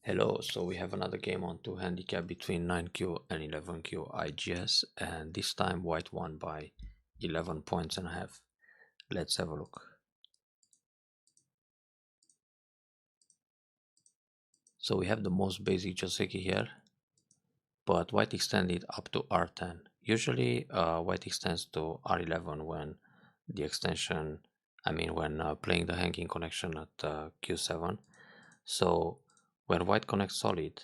Hello, so we have another game on 2 handicap between 9Q and 11Q IGS, and this time white won by 11 points and a half. Let's have a look. So we have the most basic Joseki here, but white extended up to R10. Usually white extends to R11 when the extension, when playing the hanging connection at Q7. So when white connects solid,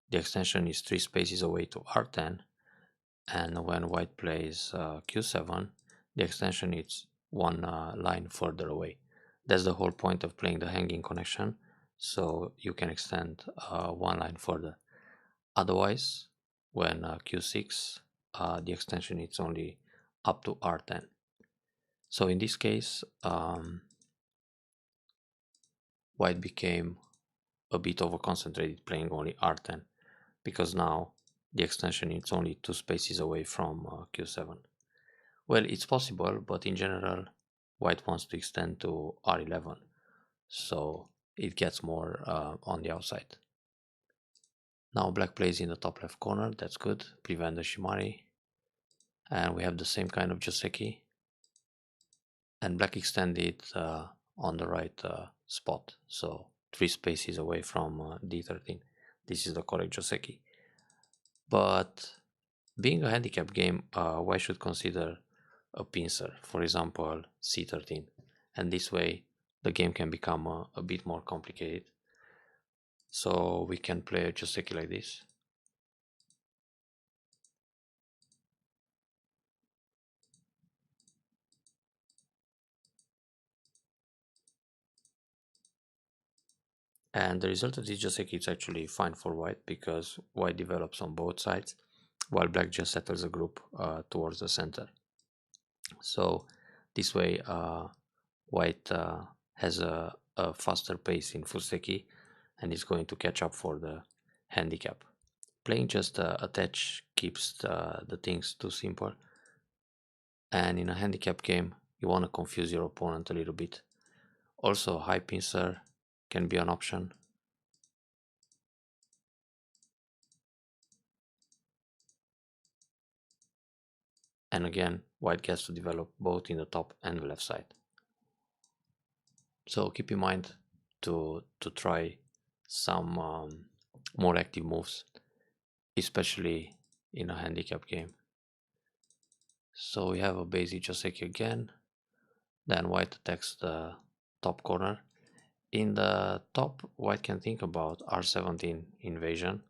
the extension is 3 spaces away to R10, and when white plays Q7, the extension is one line further away. That's the whole point of playing the hanging connection, so you can extend one line further. Otherwise, when Q6, the extension is only up to R10. So in this case, white became a bit over concentrated playing only R10, because now the extension is only 2 spaces away from Q7. Well, it's possible, but in general, white wants to extend to R11, so it gets more on the outside. Now black plays in the top left corner, that's good, prevent the Shimari, and we have the same kind of Joseki, and black extended on the right spot, so 3 spaces away from D13. This is the correct Joseki. But being a handicap game, white should consider a pincer, for example C13, and this way the game can become a bit more complicated. So we can play a Joseki like this, and the result of this Joseki is actually fine for white, because white develops on both sides while black just settles a group towards the center. So this way white has a faster pace in Fuseki and is going to catch up for the handicap. Playing just attach keeps the things too simple, and in a handicap game you want to confuse your opponent a little bit. Also, high pincer can be an option. And again, white gets to develop both in the top and the left side. So keep in mind to try some more active moves, especially in a handicap game. So we have a basic Joseki again, then white attacks the top corner. In the top, white can think about R17 invasion,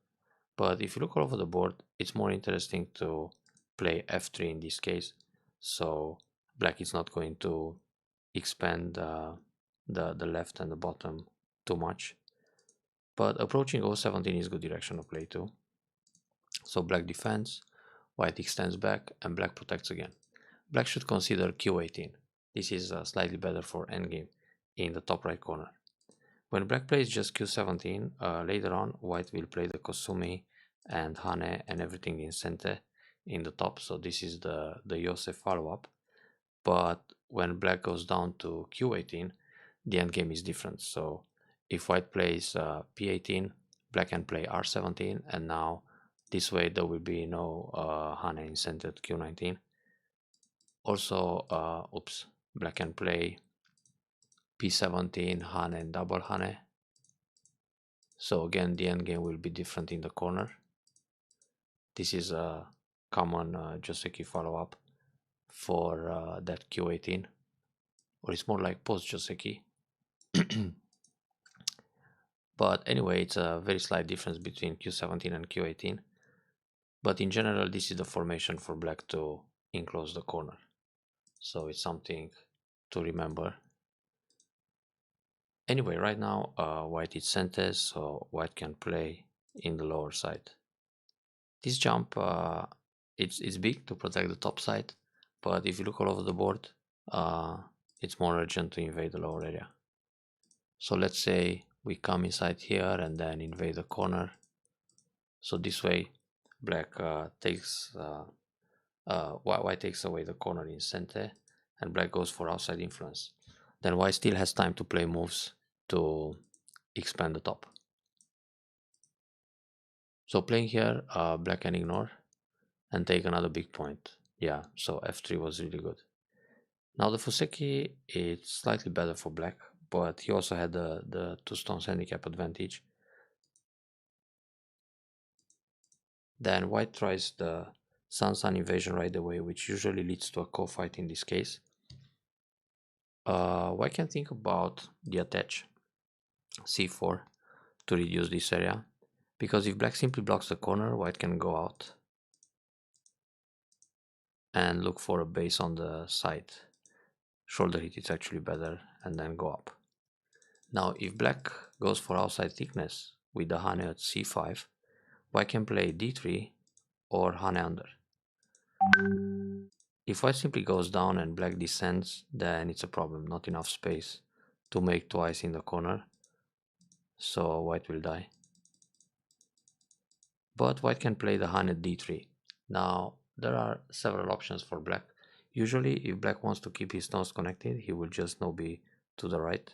but if you look all over the board, it's more interesting to play F3 in this case, so black is not going to expand the left and the bottom too much. But approaching O17 is good direction of play too. So black defends, white extends back, and black protects again. Black should consider Q18. This is slightly better for endgame in the top right corner. When black plays just Q17, later on white will play the Kosumi and Hane and everything in Sente in the top, so this is the Yosef follow-up. But when black goes down to Q18, the endgame is different. So if white plays P18, black can play R17, and now this way there will be no Hane in Sente at Q19. Also, black can play P17, Hane and double Hane. So again, the endgame will be different in the corner. This is a common Joseki follow-up for that Q18, or it's more like post Joseki. But anyway, it's a very slight difference between Q17 and Q18. But in general, this is the formation for black to enclose the corner. So it's something to remember. Anyway, right now white is centers, so white can play in the lower side. This jump, it's big to protect the top side, but if you look all over the board, it's more urgent to invade the lower area. So let's say we come inside here and then invade the corner. So this way, black takes white takes away the corner in center, and black goes for outside influence. Then white still has time to play moves to expand the top. So playing here, black can ignore and take another big point. Yeah, so f3 was really good. Now the Fuseki, it's slightly better for black, but he also had the two stones handicap advantage. Then white tries the sun invasion right away, which usually leads to a co-fight in this case. White can think about the attach c4 to reduce this area, because if black simply blocks the corner, white can go out and look for a base on the side. Shoulder hit is actually better, and then go up. Now if black goes for outside thickness with the hane at c5, white can play d3 or hane under. If white simply goes down and black descends, then it's a problem, not enough space to make twice in the corner, so white will die. But white can play the hane at d3. Now there are several options for black. Usually if black wants to keep his stones connected, he will just no b to the right,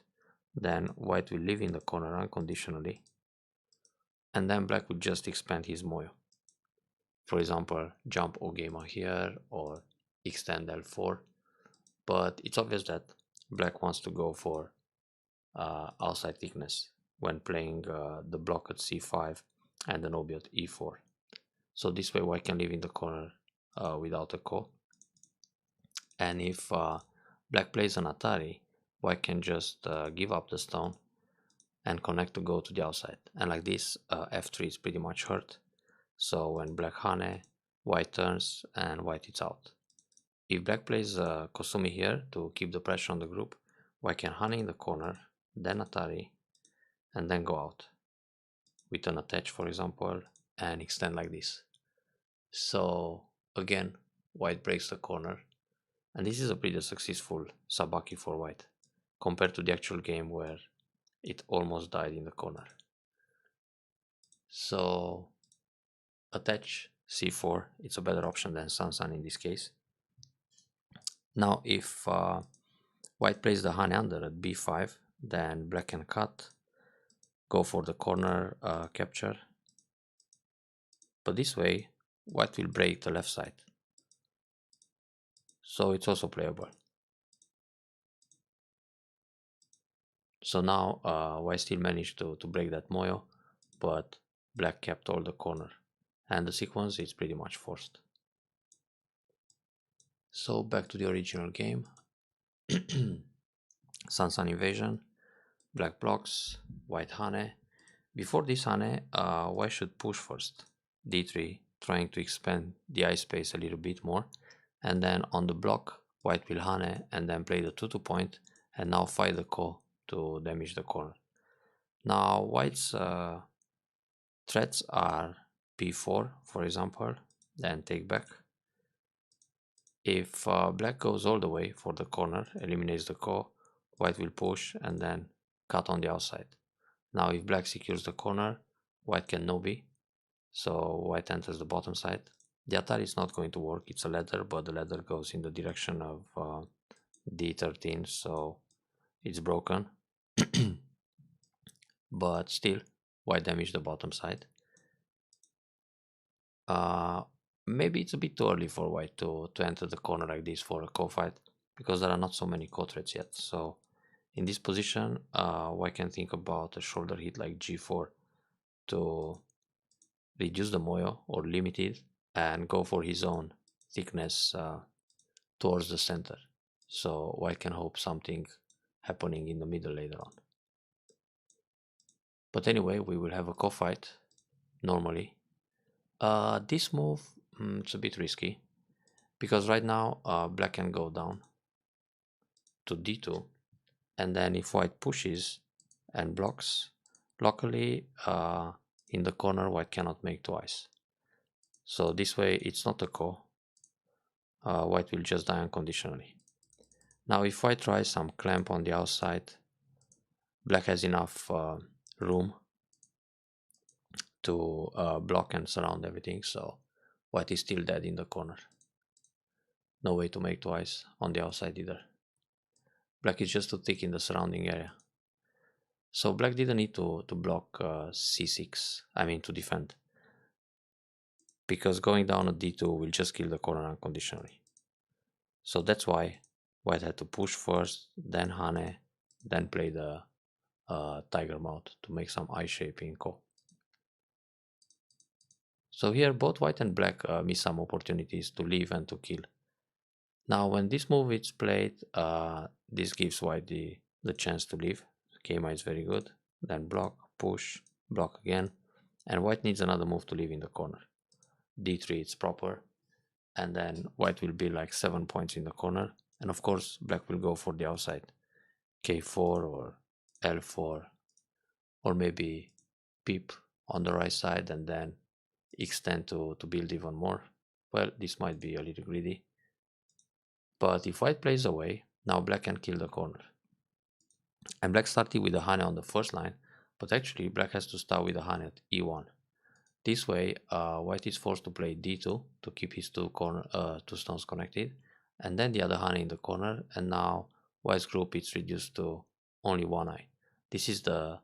then white will live in the corner unconditionally, and then black will just expand his moyo. For example, jump Ogema here or extend L4, but it's obvious that black wants to go for outside thickness when playing the block at c5 and the nobi at e4. So this way white can live in the corner without a ko. And if black plays an Atari, white can just give up the stone and connect to go to the outside. And like this, f3 is pretty much hurt. So when black hane, white turns and white is out. If black plays Kosumi here to keep the pressure on the group, white can hane in the corner, then Atari, and then go out with an attach, for example, and extend like this. So again, white breaks the corner, and this is a pretty successful sabaki for white compared to the actual game where it almost died in the corner. So attach c4, it's a better option than Sansan in this case. Now if white plays the hane under at b5, then black can cut, go for the corner capture, but this way white will break the left side, so it's also playable. So now white still managed to break that moyo, but black kept all the corner, and the sequence is pretty much forced. So back to the original game. Sun invasion, black blocks, white hane. Before this hane, white should push first, d3, trying to expand the eye space a little bit more, and then on the block, white will hane and then play the 2-2 point, and now fight the ko to damage the corner. Now white's threats are p4, for example, then take back. If black goes all the way for the corner, eliminates the ko, white will push and then cut on the outside. Now if black secures the corner, white can nobi, so white enters the bottom side. The Atari is not going to work, it's a ladder, but the ladder goes in the direction of d13, so it's broken. But still, white damaged the bottom side. Maybe it's a bit too early for white to enter the corner like this for a co-fight, because there are not so many co-threats yet. So in this position, white can think about a shoulder hit like g4 to reduce the moyo or limit it and go for his own thickness towards the center. So white can hope something happening in the middle later on. But anyway, we will have a co-fight normally. This move, it's a bit risky, because right now black can go down to d2, and then if white pushes and blocks locally in the corner, white cannot make twice. So this way it's not a ko, white will just die unconditionally. Now if white tries some clamp on the outside, black has enough room to block and surround everything, so white is still dead in the corner. No way to make twice on the outside either. Black is just too thick in the surrounding area. So black didn't need to block c6, I mean to defend. because going down a d2 will just kill the corner unconditionally. So that's why white had to push first, then hane, then play the tiger mouth to make some eye shape in ko. So here both white and black miss some opportunities to leave and to kill. Now when this move is played, this gives white the chance to leave. Kma is very good. Then block, push, block again, and white needs another move to leave in the corner. d3 is proper, and then white will be like 7 points in the corner, and of course black will go for the outside, k4 or l4, or maybe peep on the right side and then extend to build even more. Well, this might be a little greedy, but if white plays away, now black can kill the corner. And black started with a hane on the first line, but actually black has to start with a hane at e1. This way, white is forced to play d2 to keep his two stones connected, and then the other hane in the corner, and now white's group is reduced to only one eye. This is the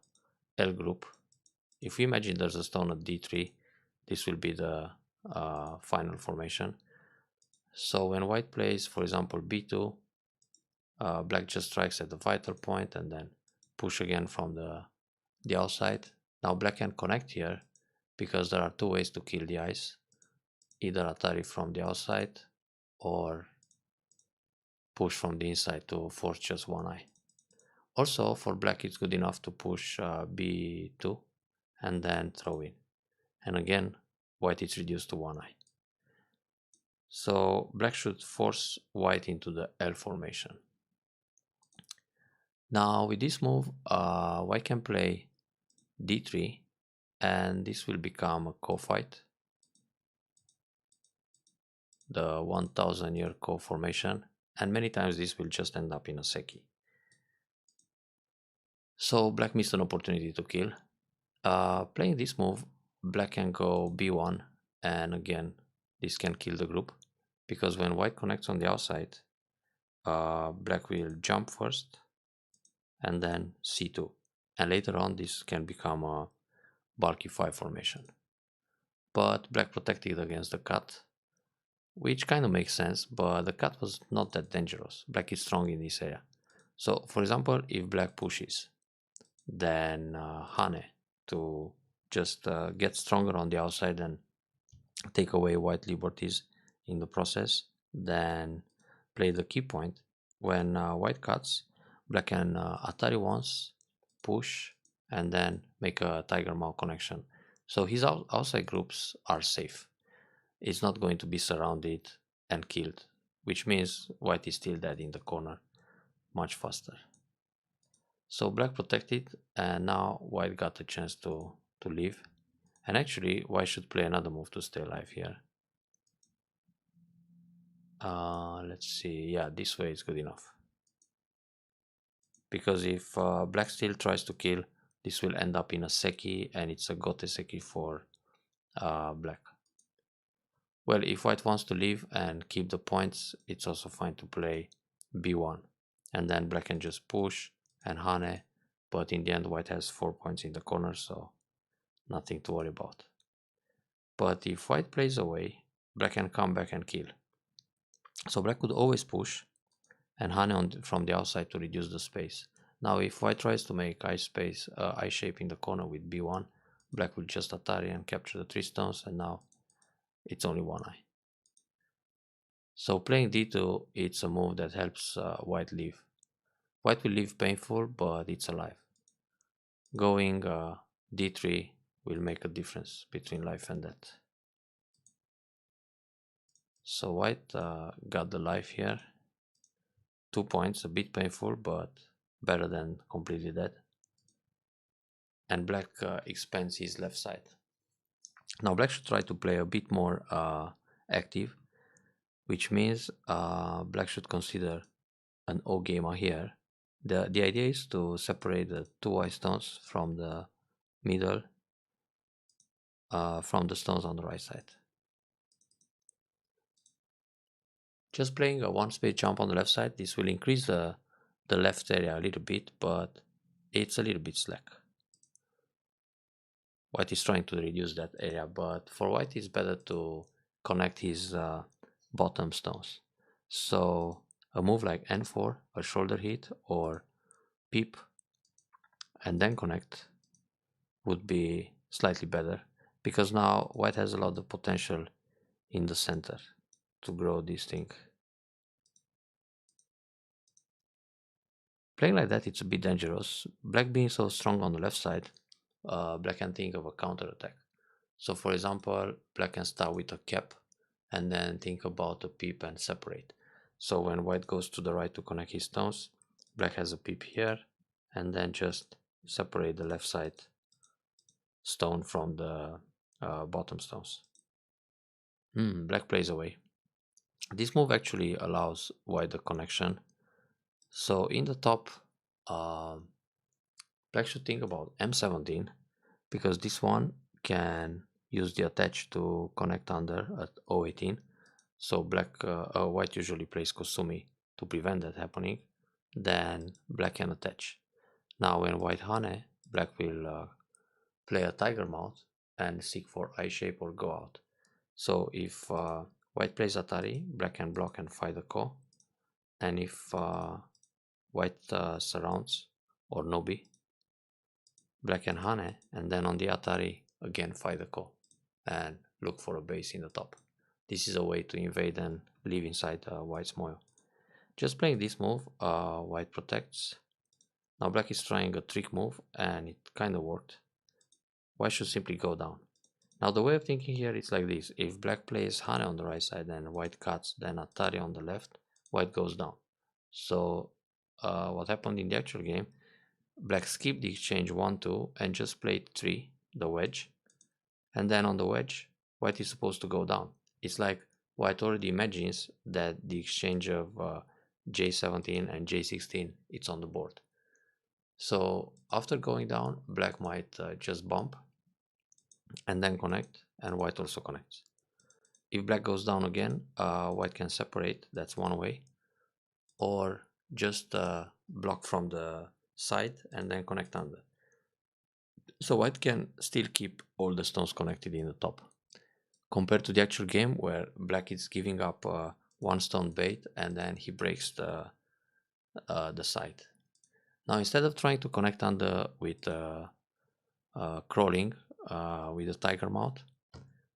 L group. If we imagine there's a stone at d3, this will be the final formation. So when white plays, for example, b2, black just strikes at the vital point and then push again from the outside. Now black can connect here because there are two ways to kill the eyes, either atari from the outside or push from the inside to force just one eye. Also for black it's good enough to push b2 and then throw in, and again white is reduced to one eye. So black should force white into the L formation. Now with this move, white can play d3, and this will become a ko fight, the 1000-year ko formation, and many times this will just end up in a seki. So black missed an opportunity to kill. Playing this move, black can go b1, and again this can kill the group, because when white connects on the outside, black will jump first and then c2, and later on this can become a bulky 5 formation. But black protected against the cut, which kind of makes sense, but the cut was not that dangerous. Black is strong in this area. So for example, if black pushes, then hane to just get stronger on the outside and take away white liberties in the process, then play the key point. When white cuts, black can atari once, push, and then make a tiger mouth connection. So his outside groups are safe. It's not going to be surrounded and killed, which means white is still dead in the corner much faster. So black protected, and now white got a chance to leave. And actually white should play another move to stay alive here. Let's see, yeah, this way is good enough, because if black still tries to kill, this will end up in a seki, and it's a gote seki for black. Well, if white wants to leave and keep the points, it's also fine to play b1, and then black can just push and hane, but in the end white has 4 points in the corner, so nothing to worry about. But if white plays away, black can come back and kill. So black could always push and hane from the outside to reduce the space. Now if white tries to make eye shape in the corner with b1, black will just atari and capture the 3 stones, and now it's only one eye. So playing d2, it's a move that helps white leave. White will leave painful, but it's alive. Going d3 will make a difference between life and death. So white got the life here. 2 points, a bit painful, but better than completely dead. And black expands his left side. Now black should try to play a bit more active, which means black should consider an O gamma here. The idea is to separate the 2 white stones from the middle, from the stones on the right side. Just playing a 1 space jump on the left side, this will increase the left area a little bit, but it's a little bit slack. white is trying to reduce that area, but for white it's better to connect his bottom stones. So a move like n4, a shoulder hit, or peep and then connect would be slightly better, because now white has a lot of potential in the center to grow this thing. Playing like that, it's a bit dangerous. Black being so strong on the left side, black can think of a counter attack. So for example, black can start with a cap and then think about a peep and separate. So when white goes to the right to connect his stones, black has a peep here and then just separate the left side stone from the bottom stones. Black plays away. This move actually allows white the connection. So in the top, black should think about m17, because this one can use the attach to connect under at 018. So white usually plays Kosumi to prevent that happening. Then black can attach. Now when white hane, black will play a tiger mouth and seek for I shape or go out. So if white plays Atari, black can block and fight the ko. And if white surrounds or nobi, black can hane, and then on the Atari again fight the ko and look for a base in the top. This is a way to invade and live inside white's moil. Just playing this move, white protects. Now black is trying a trick move and it kind of worked. White should simply go down. Now the way of thinking here is like this: if black plays hane on the right side and white cuts, then Atari on the left, white goes down. So what happened in the actual game, black skipped the exchange 1-2 and just played 3, the wedge, and then on the wedge white is supposed to go down. It's like white already imagines that the exchange of J17 and J16 it's on the board. So after going down, black might just bump and then connect, and white also connects. If black goes down again, white can separate, that's one way, or just block from the side and then connect under. So white can still keep all the stones connected in the top, compared to the actual game where black is giving up one stone bait and then he breaks the side. Now instead of trying to connect under with crawling with a tiger mouth,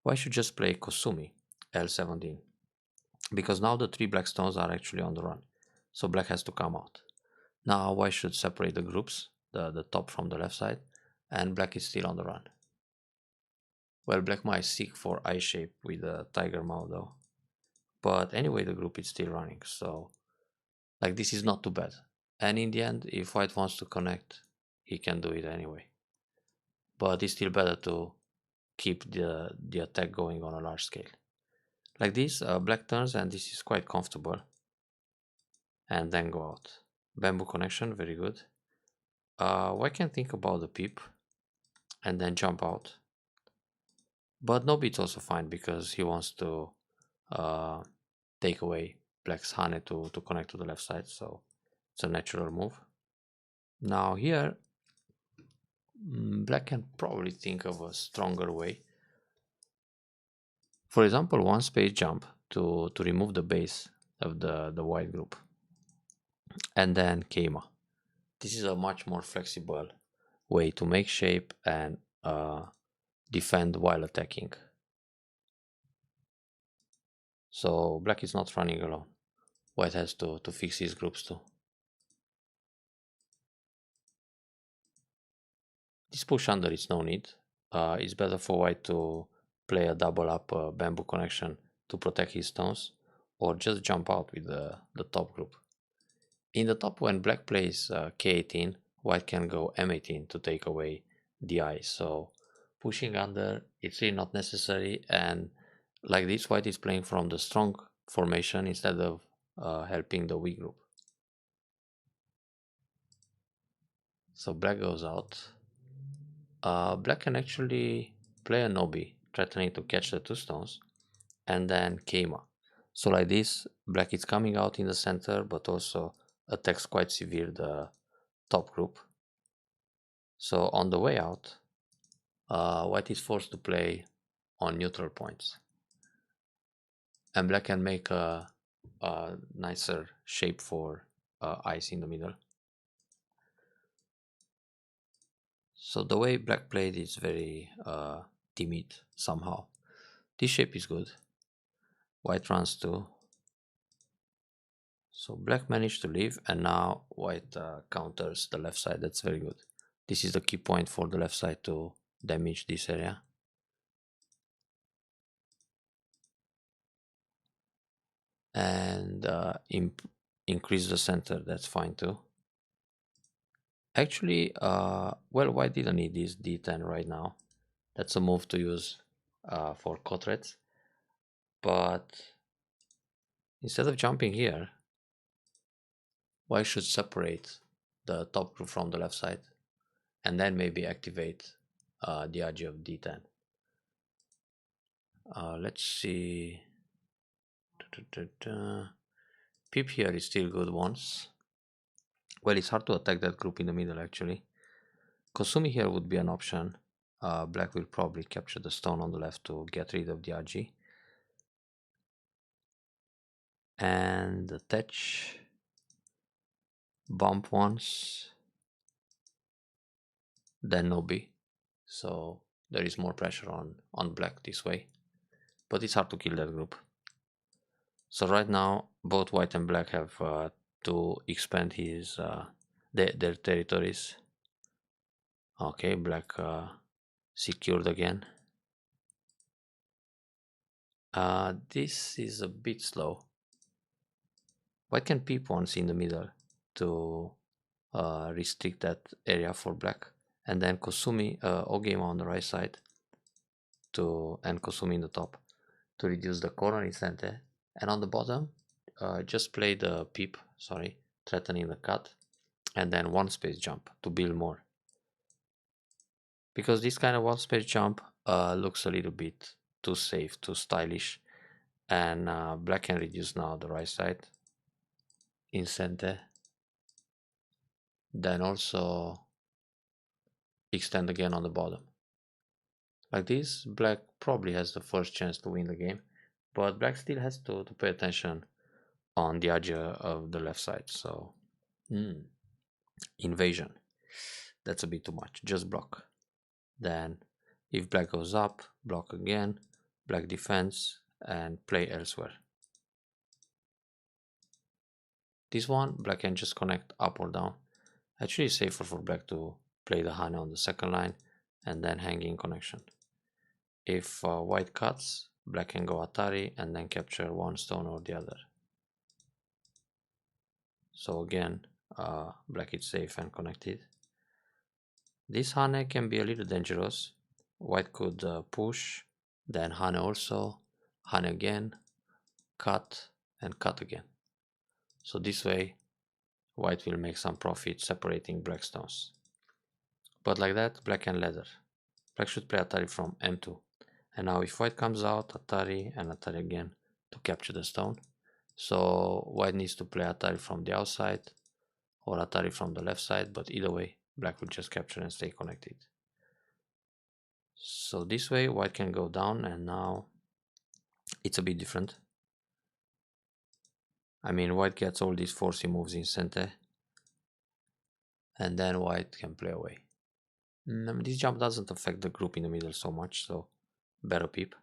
white should just play Kosumi L17, because now the 3 black stones are actually on the run, so black has to come out. Now white should separate the groups, the top from the left side, and black is still on the run. Well, black might seek for I shape with a tiger mouth though, but anyway the group is still running, so like this is not too bad. And in the end, if white wants to connect, he can do it anyway, but it's still better to keep the attack going on a large scale. Like this, black turns and this is quite comfortable, and then go out. Bamboo connection, very good. White can think about the peep and then jump out, but no beat's also fine because he wants to take away black's hane to connect to the left side, so it's a natural move. Now here, black can probably think of a stronger way. For example, one space jump to remove the base of the white group, and then keima. This is a much more flexible way to make shape and defend while attacking. So black is not running alone. White has to fix his groups too. This push under is no need. It's better for white to play a double up bamboo connection to protect his stones, or just jump out with the top group. In the top, when black plays k18, white can go m18 to take away the eye. So pushing under, it's really not necessary, and like this, white is playing from the strong formation instead of helping the weak group. So black goes out. Black can actually play a nobi, threatening to catch the 2 stones, and then keima. So like this, black is coming out in the center, but also attacks quite severe the top group. So on the way out, white is forced to play on neutral points, and black can make a nicer shape for ice in the middle. So the way black played is very timid somehow. This shape is good. White runs too. So black managed to leave, and now white counters the left side. That's very good. This is the key point for the left side to damage this area. And increase the center. That's fine too. Actually, well, white didn't need this d10 right now. That's a move to use for cotrets. But instead of jumping here, white should separate the top group from the left side, and then maybe activate the RG of d10. Let's see. Pip here is still good once. Well, it's hard to attack that group in the middle actually. Kosumi here would be an option. Black will probably capture the stone on the left to get rid of the RG. And attach. Bump once. Then no B. So there is more pressure on black this way. But it's hard to kill that group. So right now, both white and black have to expand their territories. Okay, black secured again. This is a bit slow. White can peep once in the middle to restrict that area for black, and then Kosumi Ogema on the right side and Kosumi in the top to reduce the corner in center, and on the bottom just play the peep, threatening the cut, and then one space jump to build more, because this kind of one space jump looks a little bit too safe, too stylish, and black can reduce now the right side in center, then also extend again on the bottom. Like this, black probably has the first chance to win the game, but black still has to pay attention on the edge of the left side. So invasion, that's a bit too much. Just block. Then if black goes up, block again, black defends and play elsewhere. This one, black can just connect up or down. Actually it's safer for black to play the Hane on the second line and then hanging connection. If white cuts, black can go Atari and then capture one stone or the other. So again, black is safe and connected. This Hane can be a little dangerous. White could push, then Hane also, Hane again, cut, and cut again. So this way, white will make some profit separating black stones. But like that, black can ladder. Black should play Atari from M2. And now if white comes out, Atari and Atari again to capture the stone. So white needs to play Atari from the outside or Atari from the left side, but either way, black will just capture and stay connected. So this way, white can go down, and now it's a bit different. I mean, white gets all these forcing moves in center, and then white can play away. This jump doesn't affect the group in the middle so much, so better peep.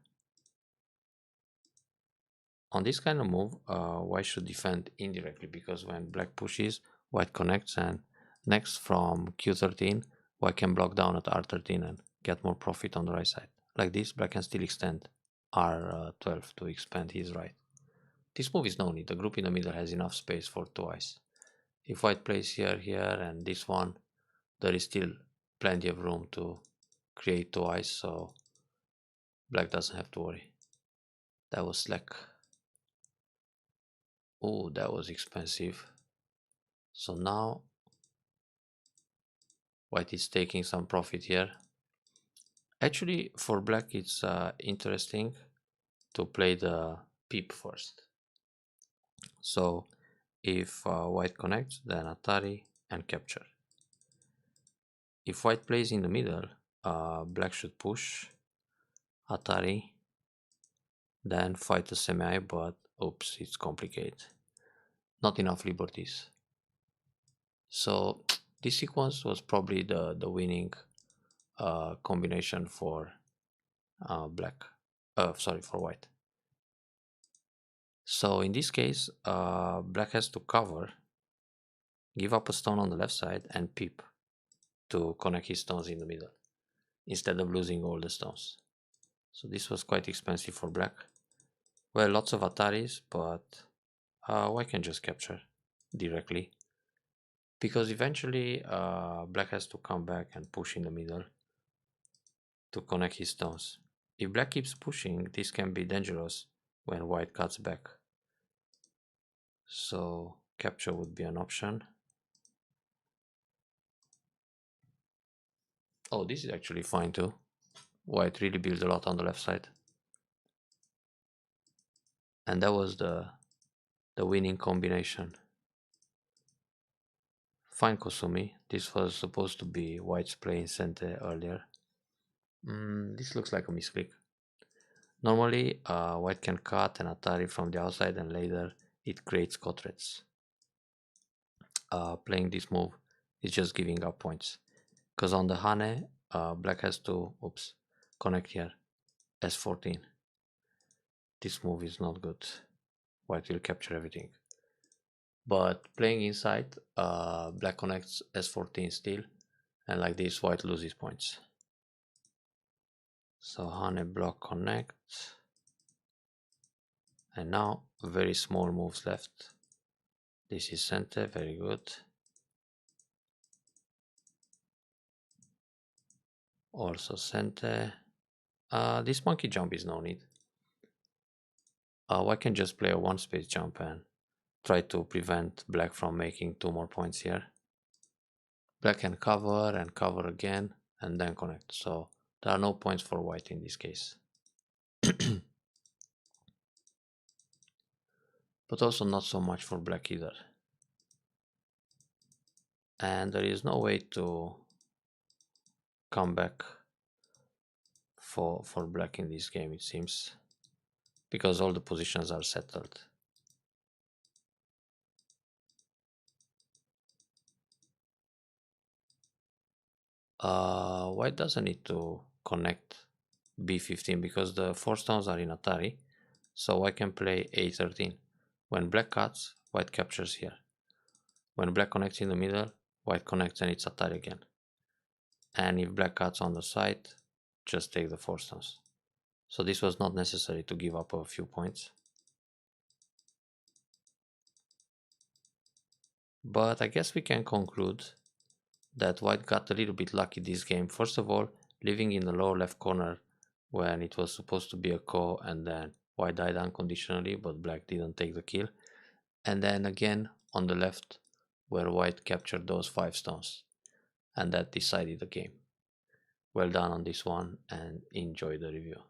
On this kind of move, white should defend indirectly, because when black pushes, white connects, and next from Q13, white can block down at R13 and get more profit on the right side. Like this, black can still extend R12 to expand his right. This move is no need. The group in the middle has enough space for two eyes. If white plays here, and this one, there is still plenty of room to create two eyes, so black doesn't have to worry. That was slack. Oh, that was expensive. So now white is taking some profit here. Actually, for black, it's interesting to play the peep first. So if white connects, then Atari and capture. If white plays in the middle, black should push Atari, then fight the semi, but oops, it's complicated. Not enough liberties. So this sequence was probably the winning combination for black. Sorry, for white. So in this case, black has to cover, give up a stone on the left side, and peep to connect his stones in the middle, instead of losing all the stones. So this was quite expensive for black. Well, lots of Ataris, but white can just capture directly. Because eventually black has to come back and push in the middle to connect his stones. If black keeps pushing, this can be dangerous when white cuts back. So capture would be an option. Oh, this is actually fine too. White really builds a lot on the left side. And that was the winning combination. Fine Kosumi. This was supposed to be white's play in center earlier. This looks like a misclick. Normally, white can cut an Atari from the outside and later it creates cotrets. Playing this move is just giving up points. Because on the Hane, black has to connect here, S14. This move is not good. White will capture everything. But playing inside, black connects S14 still, and like this white loses points. So Hane block connect, and now very small moves left. This is center, very good. Also center. This monkey jump is no need. White can just play a one space jump and try to prevent black from making 2 more points here. Black can cover and cover again and then connect. So there are no points for white in this case. But also not so much for black either. And there is no way to come back for black in this game, it seems, because all the positions are settled. White doesn't need to connect b15 because the 4 stones are in Atari, so I can play a13. When black cuts, white captures here. When black connects in the middle, white connects and it's Atari again. And if black cuts on the side, just take the 4 stones. So this was not necessary to give up a few points. But I guess we can conclude that white got a little bit lucky this game. First of all, living in the lower left corner when it was supposed to be a ko, and then white died unconditionally, but black didn't take the kill. And then again on the left where white captured those 5 stones, and that decided the game. Well done on this one and enjoy the review.